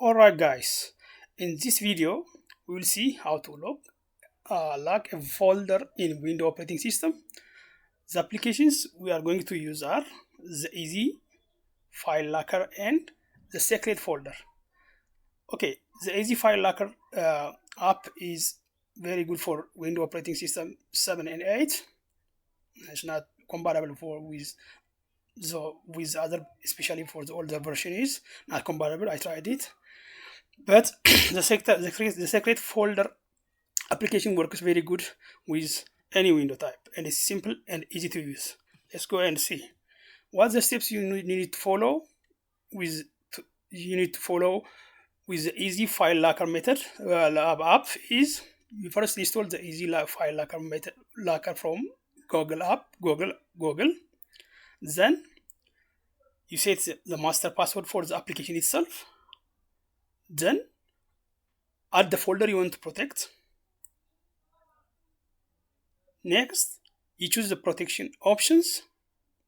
Alright guys, in this video we will see how to lock a folder in Windows operating system. The applications we are going to use are the Easy, File Locker and the SecretFolder. Okay, the Easy File Locker app is very good for Windows operating system 7 and 8. It's not compatible with other, especially for the older version is not compatible. I tried it. But the SecretFolder application works very good with any window type and it's simple and easy to use. Let's go and see what the steps you need to follow with the Easy File Locker method app. Is you first install the Easy File Locker from Google. Then you set the master password for the application itself. Then add the folder you want to protect. Next, you choose the protection options,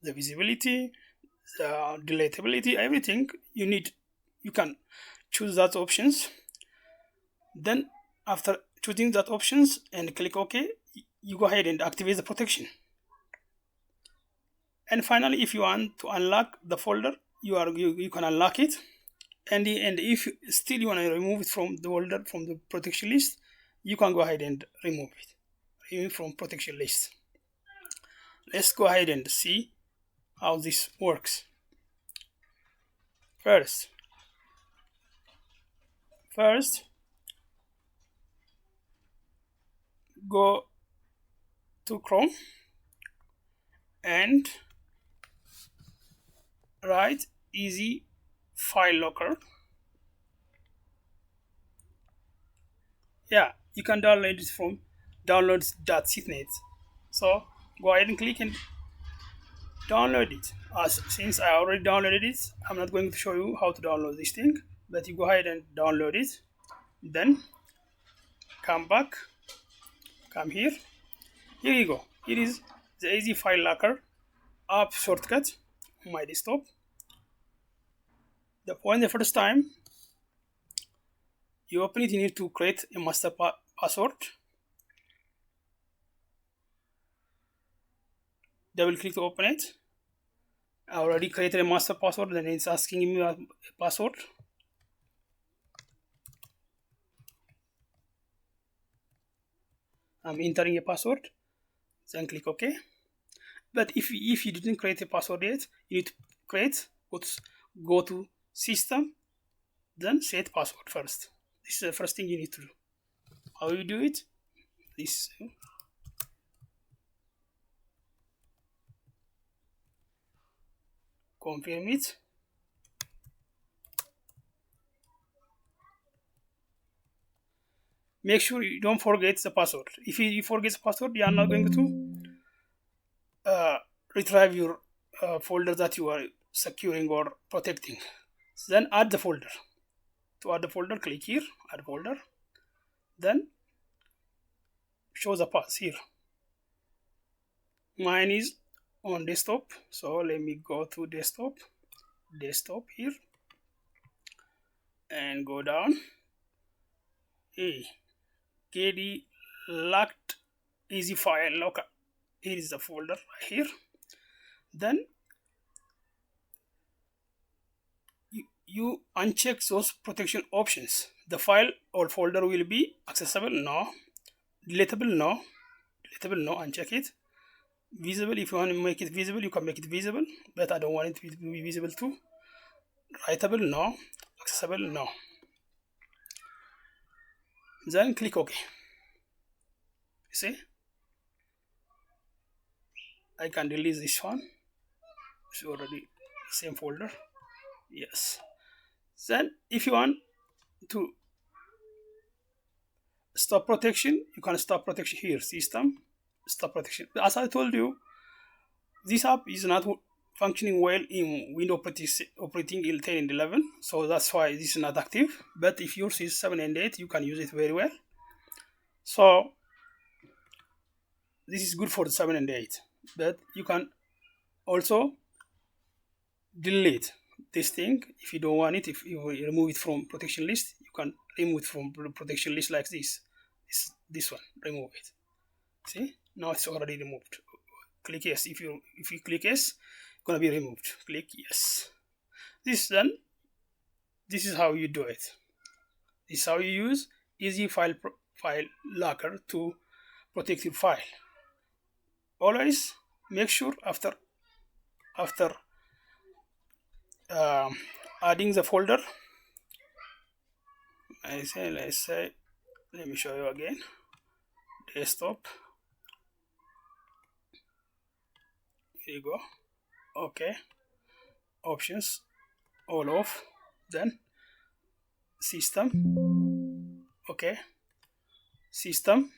the visibility, the deletability, everything you need. You can choose that options. Then after choosing that options and click OK, you go ahead and activate the protection. And finally, if you want to unlock the folder, you can unlock it. And if still you want to remove it from the folder from the protection list, you can go ahead and remove it from protection list. Let's go ahead and see how this works. First, go to Chrome and write Easy File Locker. Yeah, you can download it from downloads.sitnet. So go ahead and click and download it. Since I already downloaded it, I'm not going to show you how to download this thing, but you go ahead and download it. Then come back, come here. Here you go. Here is the Easy File Locker app shortcut on my desktop. The first time you open it, you need to create a master password. Double click to open it. I already created a master password, then it's asking me a password. I'm entering a password, then click OK. But if you didn't create a password yet, you need to go to System, then set password first. This is the first thing you need to do. How you do it? This. Confirm it. Make sure you don't forget the password. If you forget the password, you are not going to retrieve your folder that you are securing or protecting. Then add the folder. To add the folder, click here, add folder. Then show the path here. Mine is on desktop, so let me go to desktop here, and go down. KD locked Easy File Locker. Here is the folder right here. Then you uncheck those protection options. The file or folder will be accessible, no. Deletable, no. Uncheck it. Visible, if you want to make it visible, you can make it visible, but I don't want it to be visible too. Writable, no. Accessible, no. Then click OK. You see, I can delete this one. It's already same folder. Yes. Then if you want to stop protection, you can stop protection here. System, stop protection. As I told you, this app is not functioning well in Windows operating 10 and 11, so that's why this is not active. But if yours is 7 and 8, you can use it very well. So this is good for the 7 and 8, but you can also delete. this thing. If you don't want it, if you remove it from protection list, you can remove it from protection list like this one, remove it. See, now it's already removed. Click yes. If you click yes, it's gonna be removed. Click yes. This done. This is how you do it. This is how you use easy file locker to protect your file. Always make sure after adding the folder, let's say, let me show you again. Desktop. Here you go. Okay. Options, all off. Then system. Okay. System.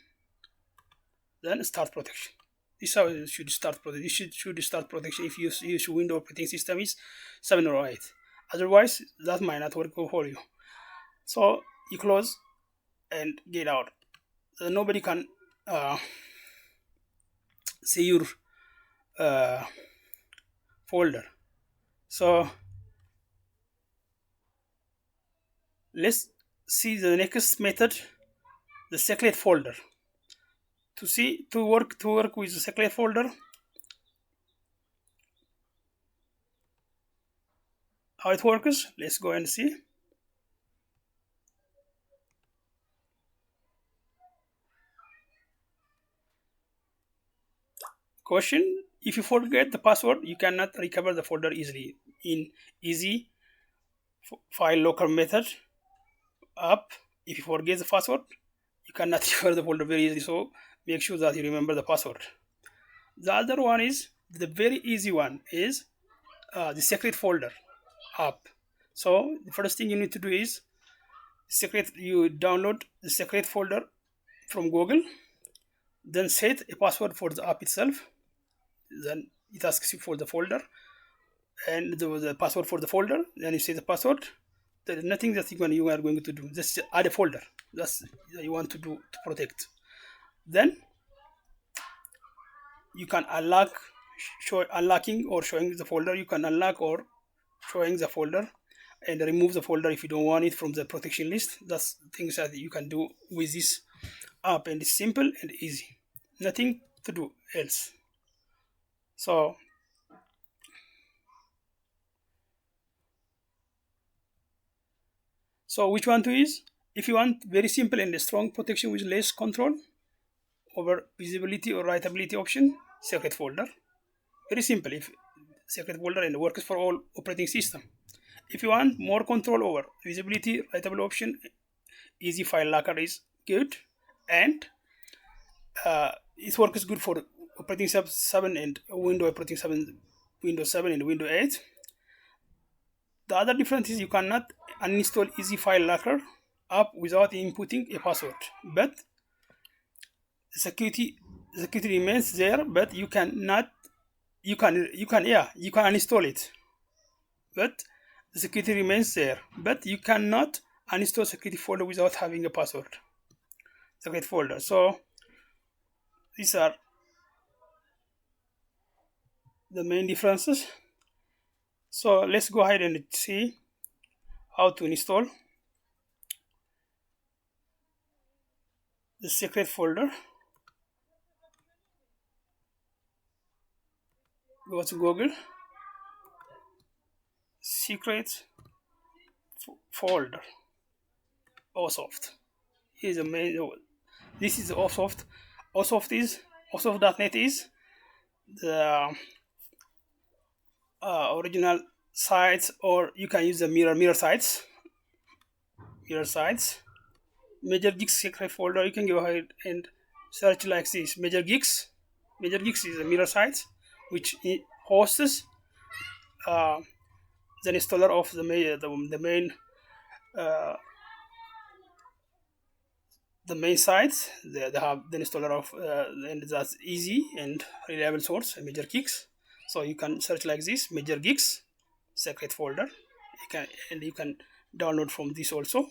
Then start protection. This is how you should start protection. You should start protection if you use Windows operating system is 7 or 8. Otherwise, that might not work for you. So you close and get out. So nobody can see your folder. So let's see the next method, the SecretFolder. To work with the SecretFolder, how it works, let's go and see. Caution: if you forget the password, you cannot recover the folder easily. In easy file locker method app, if you forget the password, you cannot recover the folder very easily. So make sure that you remember the password. The other one is the very easy one is the SecretFolder app. So the first thing you need to do is you download the SecretFolder from Google, then set a password for the app itself. Then it asks you for the folder and the password for the folder. Then you say the password. There is nothing that you are going to do. Just add a folder. That's what you want to do to protect. Then you can unlocking or showing the folder. You can unlock or showing the folder and remove the folder if you don't want it from the protection list. That's things that you can do with this app, and it's simple and easy. Nothing to do else. So which one to use? If you want very simple and strong protection with less control over visibility or writability option, SecretFolder. Very simple. If SecretFolder and works for all operating system. If you want more control over visibility, writable option, easy file locker is good, and it works good for operating 7 and Windows operating 7, Windows 7 and Windows 8. The other difference is you cannot uninstall easy file locker app without inputting a password, but security remains there. But you can uninstall it, but the security remains there. But you cannot uninstall SecretFolder without having a password. SecretFolder. So these are the main differences. So let's go ahead and see how to install the SecretFolder. Go to Google, SecretFolder, OSoft. Here's the main. This is OSoft. OSoft.net is the original sites, or you can use the mirror sites. Major Geeks SecretFolder, you can go ahead and search like this. Major Geeks is a mirror site which hosts the installer of the main sites. They have the installer of and that's easy and reliable source, Major Geeks. So you can search like this, Major Geeks SecretFolder. You can download from this also.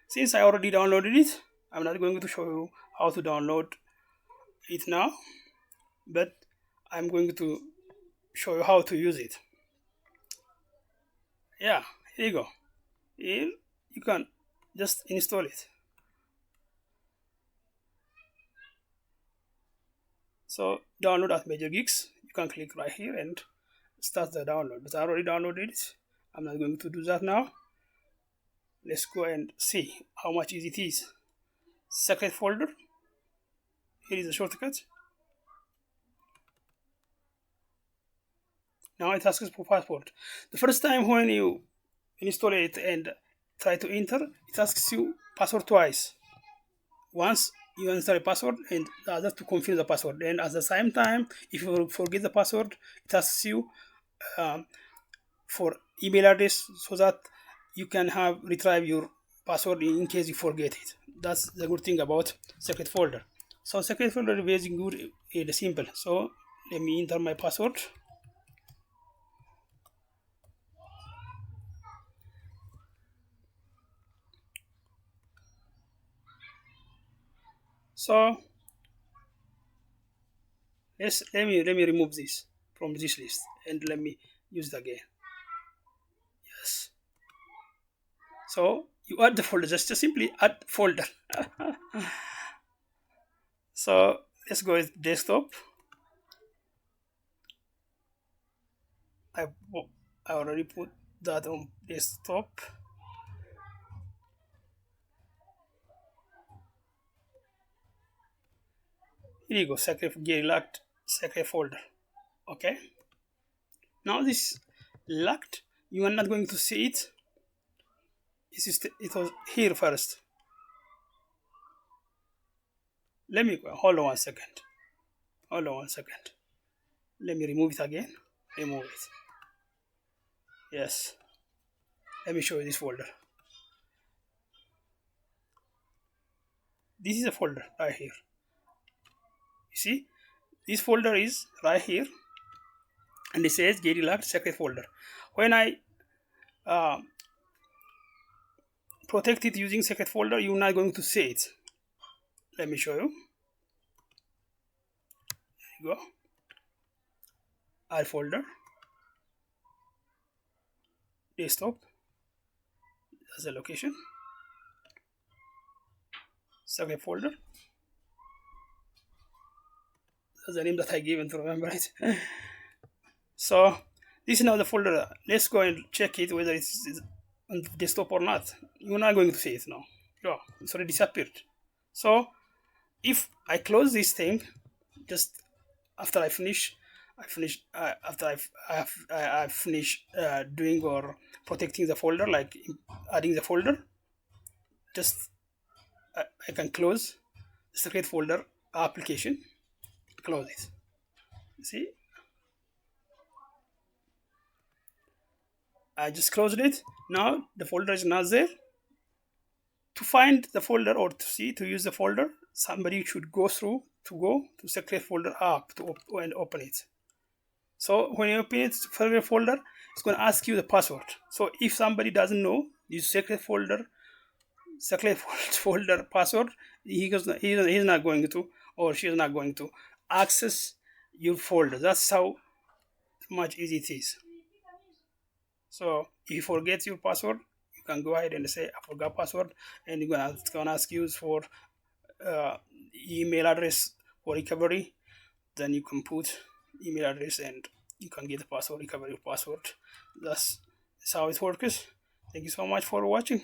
Since I already downloaded it, I'm not going to show you how to download it now, but I'm going to show you how to use it. Yeah, here you go. Here you can just install it. So download as major gigs. You can click right here and start the download. But I already downloaded it. I'm not going to do that now. Let's go and see how much easy it is. Secret folder. Here is the shortcut. Now it asks for password. The first time when you install it and try to enter, it asks you password twice. Once you enter a password and the other to confirm the password. And at the same time, if you forget the password, it asks you um, for email address so that you can have retrieve your password in case you forget it. That's the good thing about secret folder. So secret folder is very good and simple. So let me enter my password. So let me remove this from this list and let me use it again. Yes. So you add the folder, just simply add folder. So let's go with desktop. I I already put that on desktop. Here you go, get locked secret folder. Okay. Now this locked, you are not going to see it. It was here first. Let me go. Hold on 1 second. Hold on 1 second. Let me remove it again. Remove it. Yes. Let me show you this folder. This is a folder right here. You see, this folder is right here, and it says get locked secret folder. When I protect it using secret folder, you're not going to see it. Let me show you. There you go. Add folder. Desktop. That's the location. Secret folder. That's the name that I given to remember it. So this is now the folder. Let's go and check it whether it's on desktop or not. You're not going to see it now. Yeah, it's already disappeared. So if I close this thing, just after I finish after I finish doing or protecting the folder, like adding the folder, just I can close the secret folder application. Close it. See, I just closed it. Now the folder is not there. To find the folder or to use the folder, somebody should go to secret folder app and open it. So when you open it, secret folder, it's going to ask you the password. So if somebody doesn't know this secret folder password, he's not going to, or she's not going to access your folder. That's how much easy it is. So if you forget your password, you can go ahead and say I forgot password, and it's gonna ask you for email address for recovery. Then you can put email address and you can get the password, recover your password. That's how it works. Thank you so much for watching.